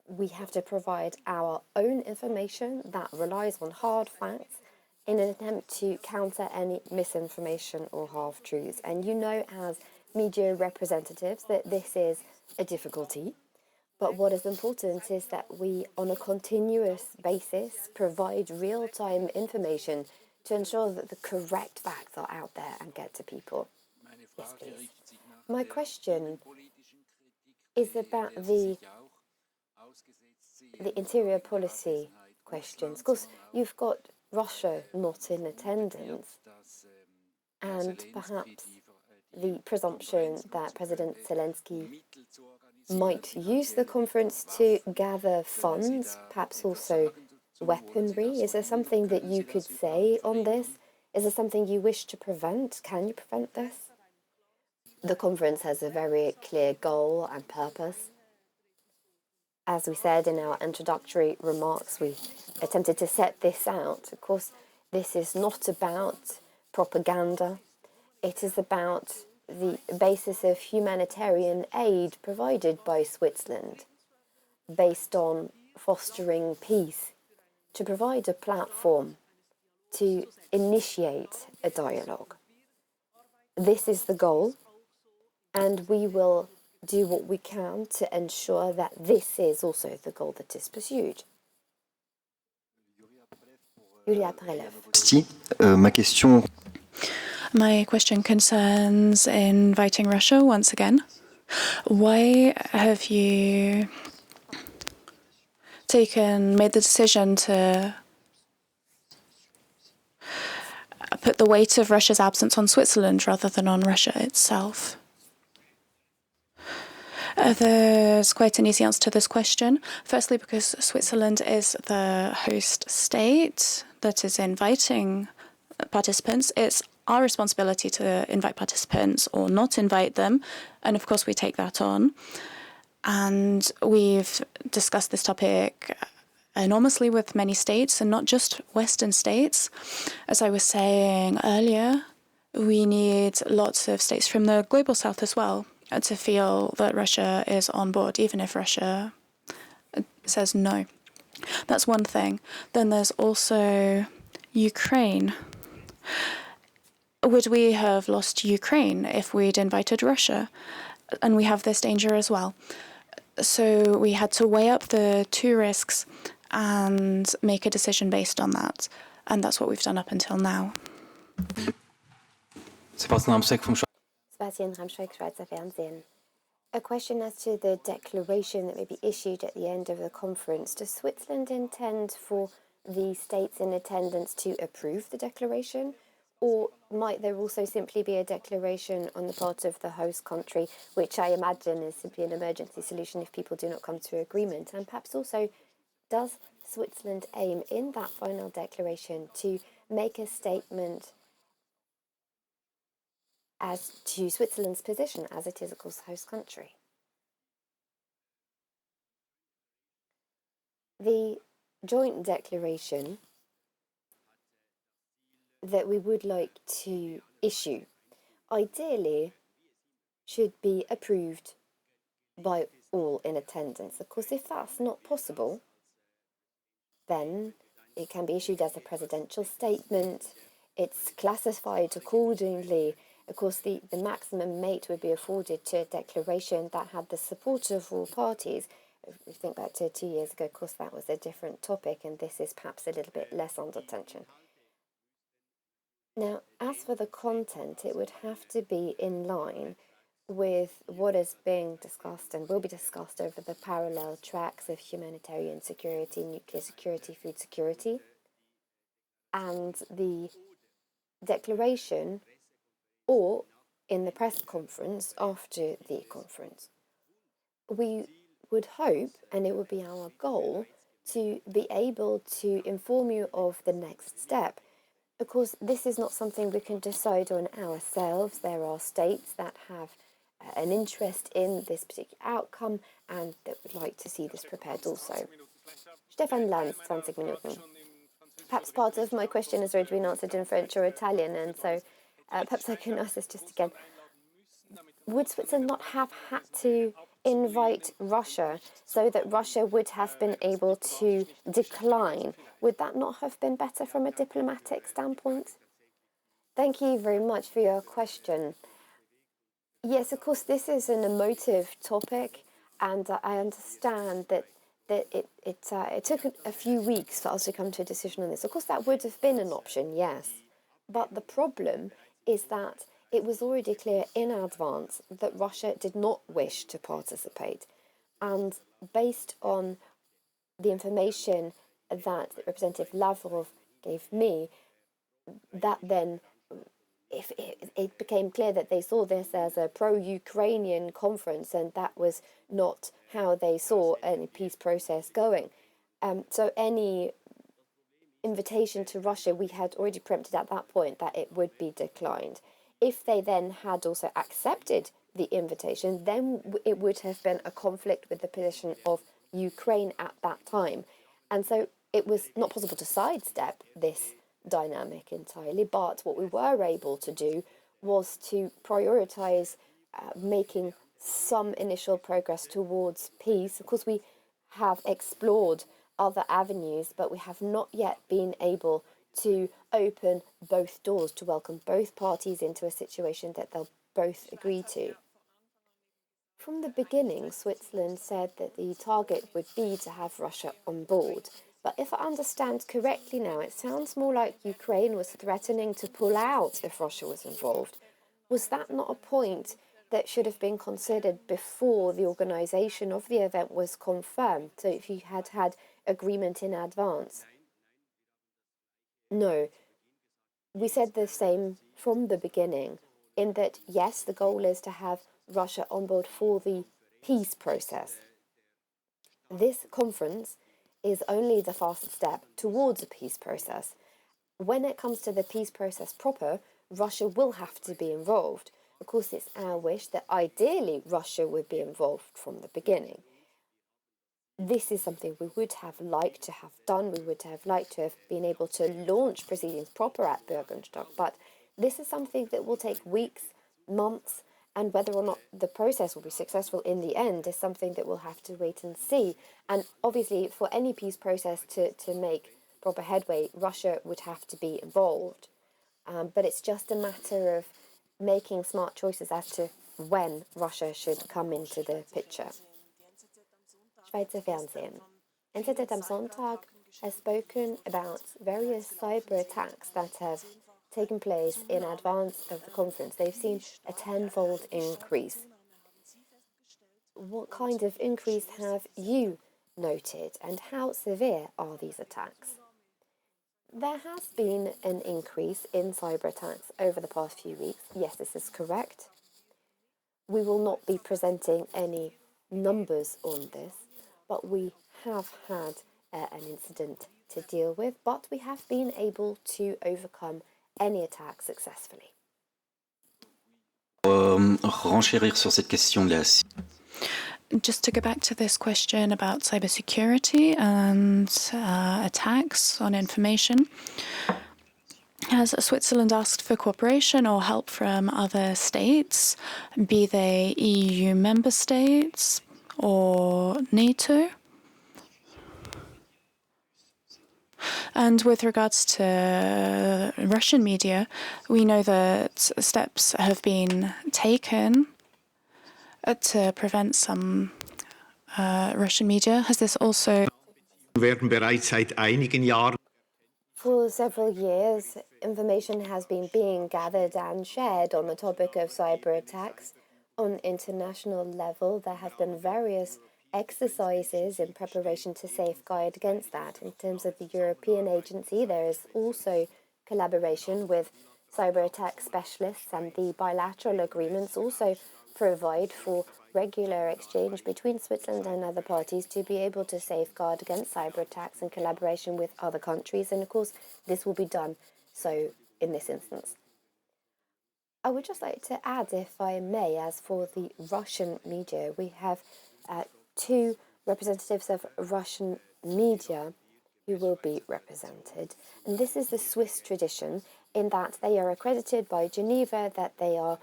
we have to provide our own information that relies on hard facts in an attempt to counter any misinformation or half-truths. And you know, as media representatives, that this is a difficulty. But what is important is that we, on a continuous basis, provide real-time information to ensure that the correct facts are out there and get to people. Yes, please. My question is about the interior policy questions. Of course, you've got Russia not in attendance, and perhaps the presumption that President Zelensky might use the conference to gather funds, perhaps also weaponry. Is there something that you could say on this? Is there something you wish to prevent? Can you prevent this? The conference has a very clear goal and purpose. As we said in our introductory remarks, we attempted to set this out. Of course, this is not about propaganda. It is about the basis of humanitarian aid provided by Switzerland, based on fostering peace, to provide a platform to initiate a dialogue. This is the goal, and we will do what we can to ensure that this is also the goal that is pursued. Julia Prelev. Ma question. My question concerns inviting Russia once again. Why have you made the decision to put the weight of Russia's absence on Switzerland rather than on Russia itself? There's quite an easy answer to this question. Firstly, because Switzerland is the host state that is inviting participants. It's our responsibility to invite participants or not invite them. And of course, we take that on. And we've discussed this topic enormously with many states, and not just Western states. As I was saying earlier, we need lots of states from the global south as well to feel that Russia is on board, even if Russia says no. That's one thing. Then there's also Ukraine. Would we have lost Ukraine if we'd invited Russia? And we have this danger as well. So we had to weigh up the two risks and make a decision based on that. And that's what we've done up until now. Sebastian Ramsteig, Schweizer Fernsehen. A question as to the declaration that may be issued at the end of the conference. Does Switzerland intend for the states in attendance to approve the declaration? Or might there also simply be a declaration on the part of the host country, which I imagine is simply an emergency solution if people do not come to agreement? And perhaps also, does Switzerland aim in that final declaration to make a statement as to Switzerland's position, as it is, of course, the host country? The joint declaration that we would like to issue ideally should be approved by all in attendance. Of course, if that's not possible, then it can be issued as a presidential statement. It's classified accordingly. Of course, the maximum weight would be afforded to a declaration that had the support of all parties. If we think back to 2 years ago, of course, that was a different topic, and this is perhaps a little bit less under tension. Now, as for the content, it would have to be in line with what is being discussed and will be discussed over the parallel tracks of humanitarian security, nuclear security, food security, and the declaration, or in the press conference after the conference. We would hope, and it would be our goal, to be able to inform you of the next step. Of course, this is not something we can decide on ourselves. There are states that have an interest in this particular outcome and that would like to see this prepared also. Stefan Lanz, 20 Minuten. Perhaps part of my question has already been answered in French or Italian, and so perhaps I can ask this just again. Would Switzerland not have had to invite Russia so that Russia would have been able to decline? Would that not have been better from a diplomatic standpoint? Thank you very much for your question. Yes, of course, this is an emotive topic, and I understand that it took a few weeks for us to come to a decision on this. Of course, that would have been an option, yes. But the problem is that it was already clear in advance that Russia did not wish to participate. And based on the information that Representative Lavrov gave me, that then, if it became clear that they saw this as a pro-Ukrainian conference, and that was not how they saw any peace process going. So any invitation to Russia, we had already preempted at that point that it would be declined. If they then had also accepted the invitation, then it would have been a conflict with the position of Ukraine at that time. And so it was not possible to sidestep this dynamic entirely, but what we were able to do was to prioritize making some initial progress towards peace. Of course, we have explored other avenues, but we have not yet been able to open both doors to welcome both parties into a situation that they'll both agree to. From the beginning, Switzerland said that the target would be to have Russia on board. But if I understand correctly now, it sounds more like Ukraine was threatening to pull out if Russia was involved. Was that not a point that should have been considered before the organisation of the event was confirmed? So if you had had agreement in advance? No. We said the same from the beginning, in that, yes, the goal is to have Russia on board for the peace process. This conference is only the first step towards a peace process. When it comes to the peace process proper, Russia will have to be involved. Of course, it's our wish that ideally Russia would be involved from the beginning. This is something we would have liked to have done. We would have liked to have been able to launch proceedings proper at Bürgenstock, but this is something that will take weeks, months, and whether or not the process will be successful in the end is something that we'll have to wait and see. And obviously, for any peace process to make proper headway, Russia would have to be involved. but it's just a matter of making smart choices as to when Russia should come into the picture. Schweizer Fernsehen. NZZ am Sonntag has spoken about various cyber attacks that have taken place in advance of the conference. They've seen a tenfold increase. What kind of increase have you noted, and how severe are these attacks? There has been an increase in cyber attacks over the past few weeks. Yes, this is correct. We will not be presenting any numbers on this, but we have had an incident to deal with, but we have been able to overcome any attack successfully. Renchérir sur cette question de la Just to go back to this question about cybersecurity and attacks on information, has Switzerland asked for cooperation or help from other states, be they EU member states or NATO? And with regards to Russian media, we know that steps have been taken to prevent some Russian media. Has this also... werden bereits seit einigen Jahren For several years, information has been being gathered and shared on the topic of cyber attacks. On international level, there have been various exercises in preparation to safeguard against that. In terms of the European agency, there is also collaboration with cyber attack specialists, and the bilateral agreements also provide for regular exchange between Switzerland and other parties to be able to safeguard against cyber attacks in collaboration with other countries. And of course, this will be done so in this instance. I would just like to add, if I may, as for the Russian media, we have two representatives of Russian media who will be represented. And this is the Swiss tradition in that they are accredited by Geneva, that they are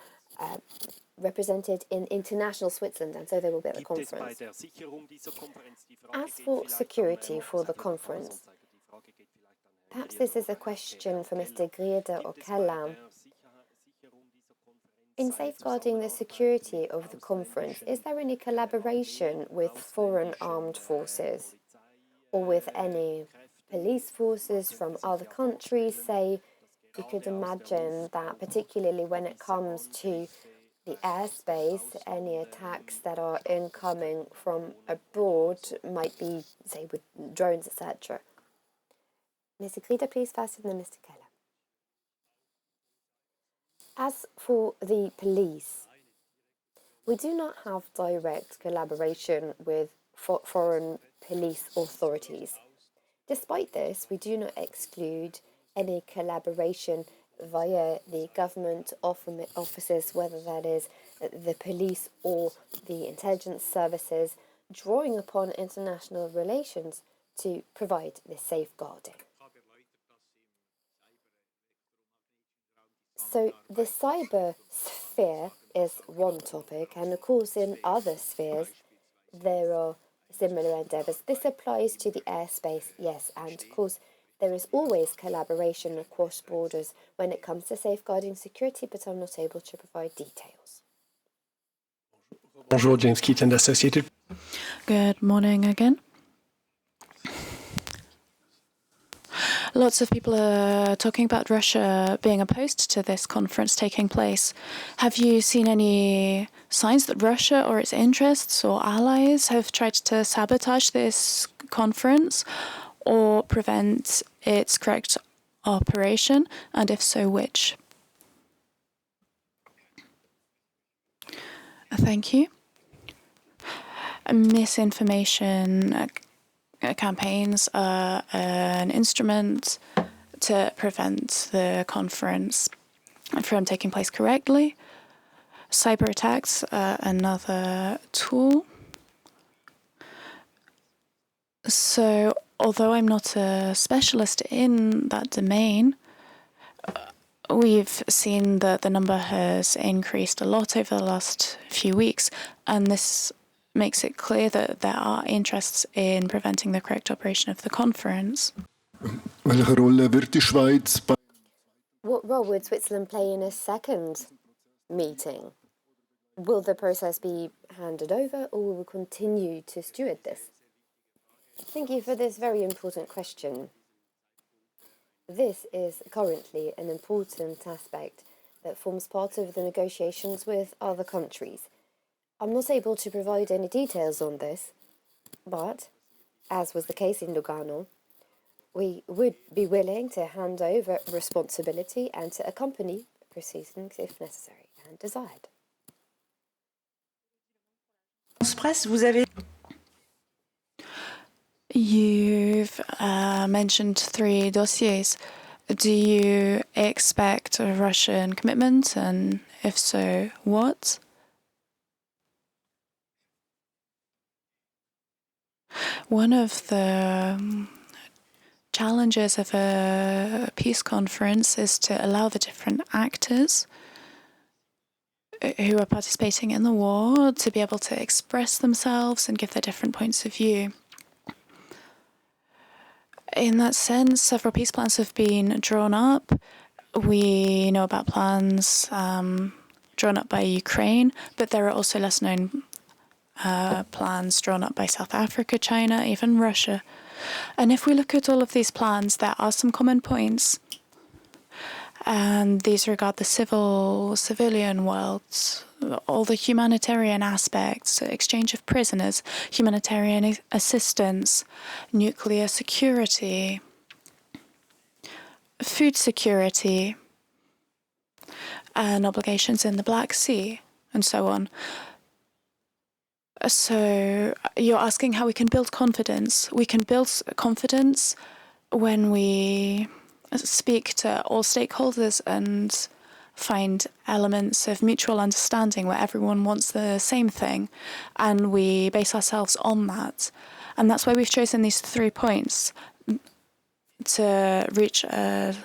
represented in international Switzerland, and so they will be at the conference. As for security for the conference, perhaps this is a question for Mr. Grieder or Keller. In safeguarding the security of the conference, is there any collaboration with foreign armed forces or with any police forces from other countries? Say, you could imagine that particularly when it comes to the airspace, any attacks that are incoming from abroad might be, say, with drones, etc. Mr. Grieder, please, first, and then Mr. Keller. As for the police, we do not have direct collaboration with foreign police authorities. Despite this, we do not exclude any collaboration via the government offices, whether that is the police or the intelligence services, drawing upon international relations to provide this safeguarding. So the cyber sphere is one topic, and of course in other spheres there are similar endeavours. This applies to the airspace, yes, and of course there is always collaboration across borders when it comes to safeguarding security, but I'm not able to provide details. Bonjour, James Keaton, Associated. Good morning again. Lots of people are talking about Russia being opposed to this conference taking place. Have you seen any signs that Russia or its interests or allies have tried to sabotage this conference or prevent its correct operation? And if so, which? Thank you. Misinformation campaigns are an instrument to prevent the conference from taking place correctly. Cyber attacks are another tool. So, although I'm not a specialist in that domain, we've seen that the number has increased a lot over the last few weeks, and this makes it clear that there are interests in preventing the correct operation of the conference. Welche Rolle wird die Schweiz bei What role would Switzerland play in a second meeting? Will the process be handed over, or will we continue to steward this? Thank you for this very important question. This is currently an important aspect that forms part of the negotiations with other countries. I'm not able to provide any details on this, but, as was the case in Lugano, we would be willing to hand over responsibility and to accompany proceedings if necessary and desired. Presse, vous avez... You've mentioned 3 dossiers. Do you expect a Russian commitment, and if so, what? One of the challenges of a peace conference is to allow the different actors who are participating in the war to be able to express themselves and give their different points of view. In that sense, several peace plans have been drawn up. We know about plans drawn up by Ukraine, but there are also less known plans drawn up by South Africa, China, even Russia. And if we look at all of these plans, there are some common points. And these regard the civilian world, all the humanitarian aspects, exchange of prisoners, humanitarian assistance, nuclear security, food security, and obligations in the Black Sea, and so on. So you're asking how we can build confidence. We can build confidence when we speak to all stakeholders and find elements of mutual understanding where everyone wants the same thing, and we base ourselves on that. And that's why we've chosen these 3 points to reach a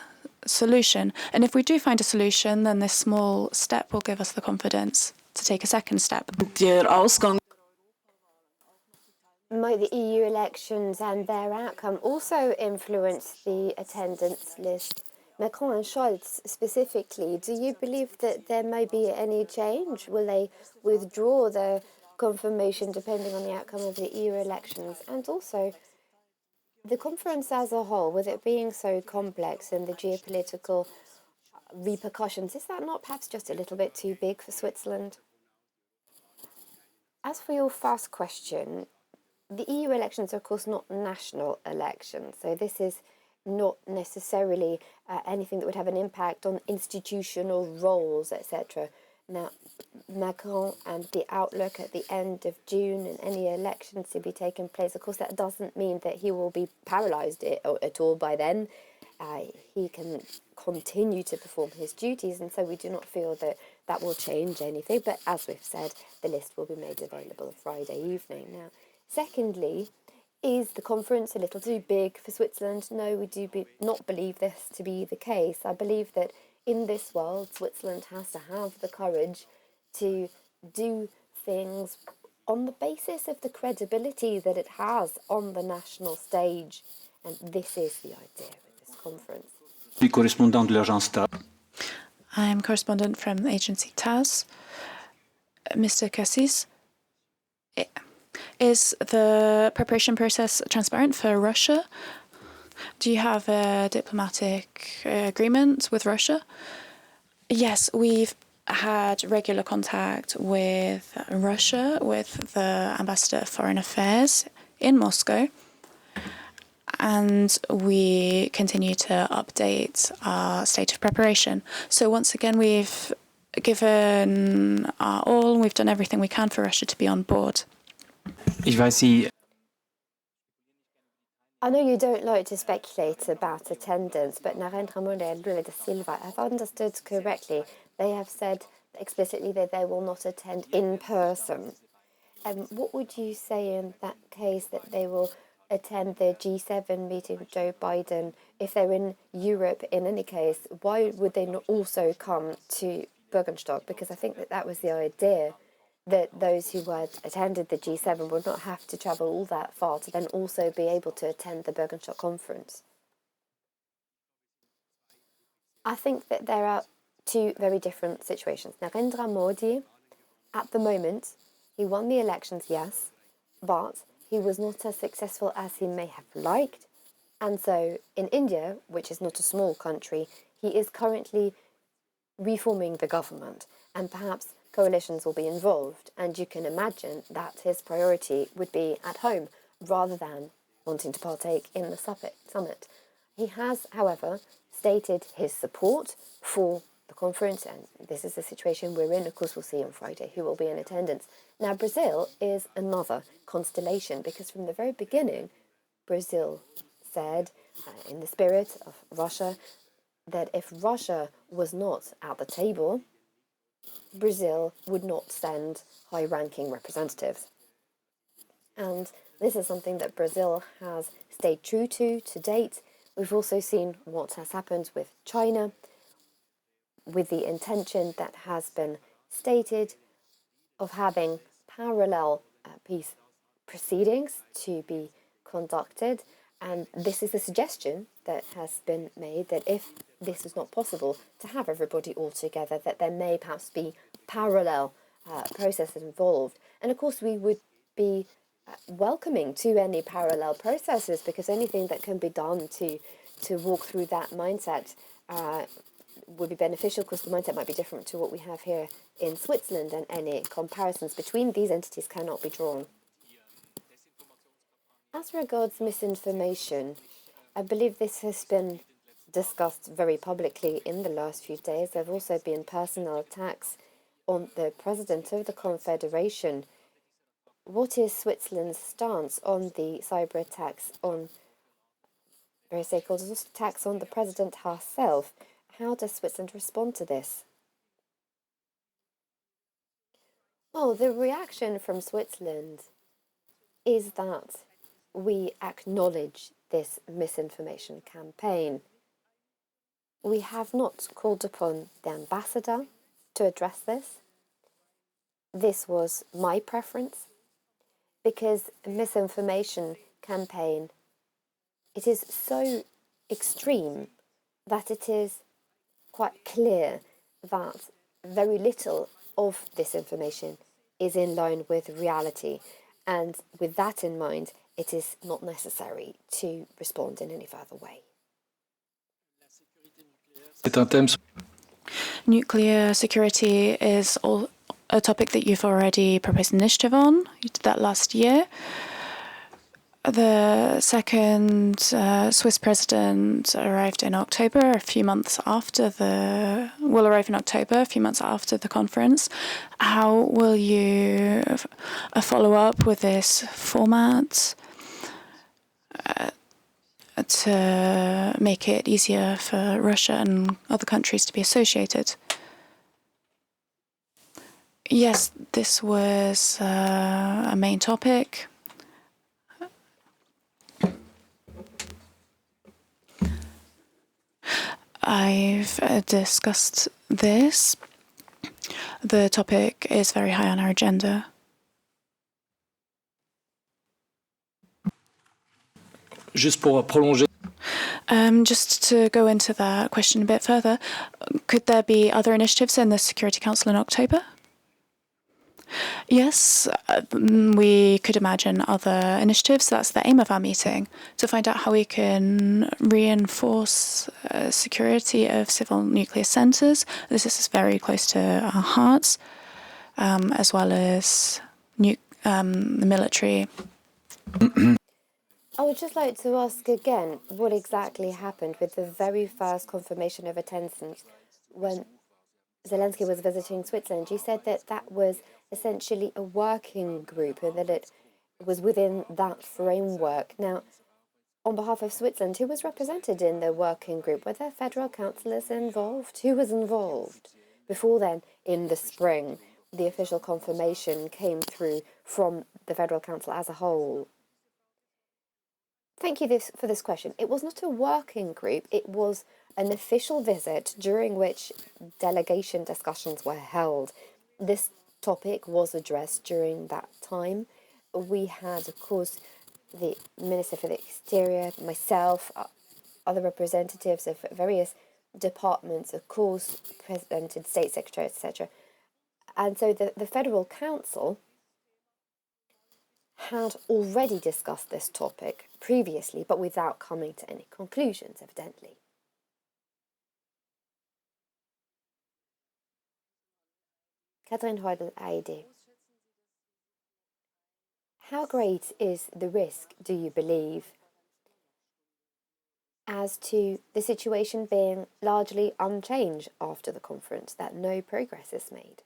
solution. And if we do find a solution, then this small step will give us the confidence to take a second step. Might the EU elections and their outcome also influence the attendance list? Macron and Scholz specifically, do you believe that there may be any change? Will they withdraw their confirmation depending on the outcome of the EU elections? And also, the conference as a whole, with it being so complex and the geopolitical repercussions, is that not perhaps just a little bit too big for Switzerland? As for your first question, the EU elections are, of course, not national elections, so this is not necessarily anything that would have an impact on institutional roles, etc. Now, Macron and the outlook at the end of June and any elections to be taking place, of course, that doesn't mean that he will be paralysed at all by then. He can continue to perform his duties, and so we do not feel that that will change anything. But as we've said, the list will be made available Friday evening. Now, secondly, is the conference a little too big for Switzerland? No, we do not believe this to be the case. I believe that in this world, Switzerland has to have the courage to do things on the basis of the credibility that it has on the national stage. And this is the idea of this conference. I'm correspondent from the agency TAS. Mr. Cassis, is the preparation process transparent for Russia? Do you have a diplomatic agreement with Russia? Yes, we've had regular contact with Russia, with the Ambassador of Foreign Affairs in Moscow, and we continue to update our state of preparation. So once again, we've given our all, and we've done everything we can for Russia to be on board. I know you don't like to speculate about attendance, but Narendra Modi and Lula da Silva, if I've understood correctly, they have said explicitly that they will not attend in person. What would you say in that case, that they will attend the G7 meeting with Joe Biden? If they're in Europe in any case, why would they not also come to Bürgenstock? Because I think that was the idea, that those who had attended the G7 would not have to travel all that far to then also be able to attend the Bürgenstock conference. I think that there are two very different situations. Narendra Modi, at the moment, he won the elections, yes, but he was not as successful as he may have liked. And so in India, which is not a small country, he is currently reforming the government, and perhaps coalitions will be involved. And you can imagine that his priority would be at home rather than wanting to partake in the summit. He has, however, stated his support for the conference, and this is the situation we're in. Of course, we'll see on Friday who will be in attendance. Now, Brazil is another constellation because from the very beginning, Brazil said, in the spirit of Russia, that if Russia was not at the table, Brazil would not send high-ranking representatives. And this is something that Brazil has stayed true to date. We've also seen what has happened with China, with the intention that has been stated of having parallel peace proceedings to be conducted. And this is a suggestion that has been made that if this is not possible to have everybody all together, that there may perhaps be parallel processes involved. And of course, we would be welcoming to any parallel processes because anything that can be done to walk through that mindset would be beneficial because the mindset might be different to what we have here in Switzerland, and any comparisons between these entities cannot be drawn. As regards misinformation, I believe this has been discussed very publicly in the last few days. There have also been personal attacks on the president of the Confederation. What is Switzerland's stance on the cyber attacks on various stakeholders, attacks on the president herself? How does Switzerland respond to this? Well, the reaction from Switzerland is that we acknowledge this misinformation campaign. We have not called upon the ambassador to address this. This was my preference because a misinformation campaign, it is so extreme that it is quite clear that very little of this information is in line with reality. And with that in mind, it is not necessary to respond in any further way. Nuclear security is a topic that you've already proposed an initiative on. You did that last year. The second Swiss president arrived in October, will arrive in October, a few months after the conference. How will you follow up with this format to make it easier for Russia and other countries to be associated? Yes, this was a main topic. I've discussed this. The topic is very high on our agenda. Juste pour prolonger. Just to go into that question a bit further, could there be other initiatives in the Security Council in October? Yes, we could imagine other initiatives. That's the aim of our meeting, to find out how we can reinforce security of civil nuclear centres. This is very close to our hearts, as well as the military. I would just like to ask again what exactly happened with the very first confirmation of attendance when Zelensky was visiting Switzerland. You said that that was essentially a working group and that it was within that framework. Now, on behalf of Switzerland, who was represented in the working group? Were there federal councillors involved? Who was involved? Before then, in the spring, the official confirmation came through from the Federal Council as a whole. Thank you for this question. It was not a working group, it was an official visit during which delegation discussions were held. This topic was addressed during that time. We had, of course, the Minister for the Exterior, myself, other representatives of various departments, of course, presented, state secretary, etc. And so the Federal Council had already discussed this topic previously, but without coming to any conclusions, evidently. Catherine Heudel, AED. How great is the risk, do you believe, as to the situation being largely unchanged after the conference, that no progress is made?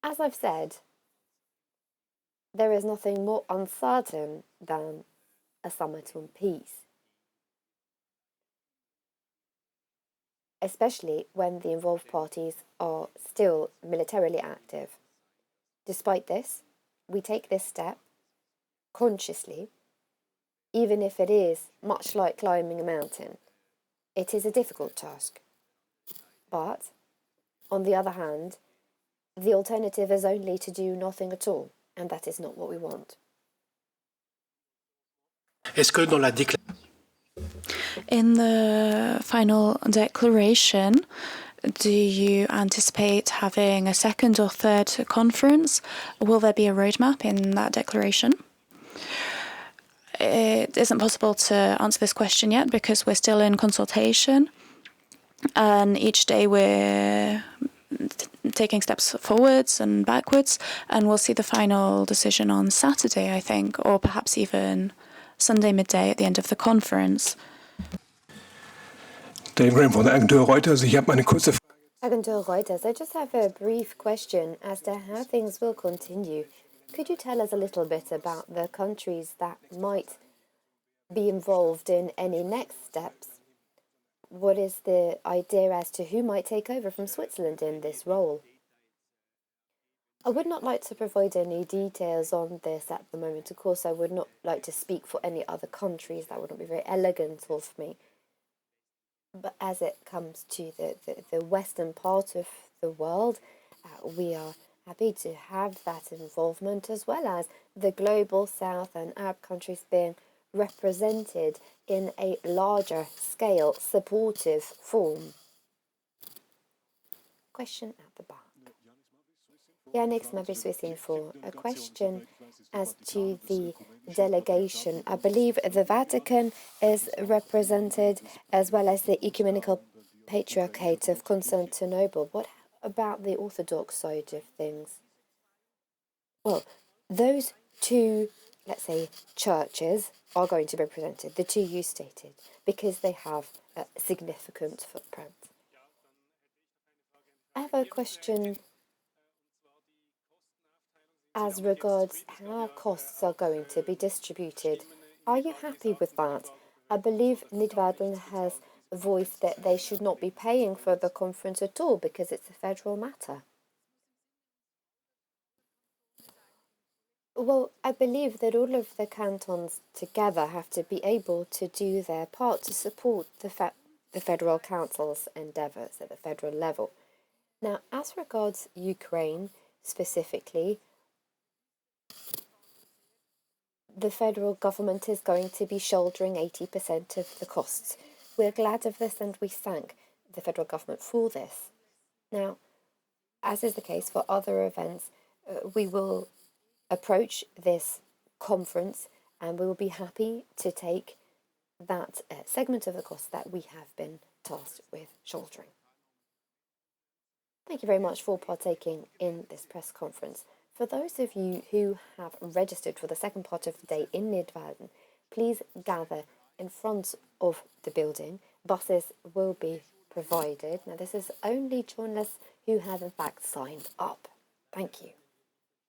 As I've said, there is nothing more uncertain than a summit on peace, especially when the involved parties are still militarily active. Despite this, we take this step consciously, even if it is much like climbing a mountain. It is a difficult task. But, on the other hand, the alternative is only to do nothing at all, and that is not what we want. Est-ce que dans la In the final declaration, do you anticipate having a second or third conference? Will there be a roadmap in that declaration? It isn't possible to answer this question yet because we're still in consultation, and each day we're taking steps forwards and backwards, and we'll see the final decision on Saturday, I think, or perhaps even Sunday midday at the end of the conference. Dave von der Agentur Reuters. Ich habe eine kurze Frage. Agentur Reuters, I just have a brief question as to how things will continue. Could you tell us a little bit about the countries that might be involved in any next steps? What is the idea as to who might take over from Switzerland in this role? I would not like to provide any details on this at the moment. Of course, I would not like to speak for any other countries. That would not be very elegant of me. But as it comes to the western part of the world, we are happy to have that involvement, as well as the global south and Arab countries being represented in a larger scale, supportive form. Question at the back. Yannick Smabri for a question as to the delegation. I believe the Vatican is represented, as well as the Ecumenical Patriarchate of Constantinople. What about the Orthodox side of things? Well, those two, let's say, churches are going to be represented, the two you stated, because they have a significant footprint. I have a question as regards how costs are going to be distributed. Are you happy with that? I believe Nidwalden has voiced that they should not be paying for the conference at all because it's a federal matter. Well, I believe that all of the cantons together have to be able to do their part to support the Federal Council's endeavours at the federal level. Now, as regards Ukraine specifically, the federal government is going to be shouldering 80% of the costs. We're glad of this and we thank the federal government for this. Now, as is the case for other events, we will approach this conference and we will be happy to take that segment of the cost that we have been tasked with shouldering. Thank you very much for partaking in this press conference. For those of you who have registered for the second part of the day in Nidwalden, please gather in front of the building. Buses will be provided. Now, this is only journalists who have in fact signed up. Thank you.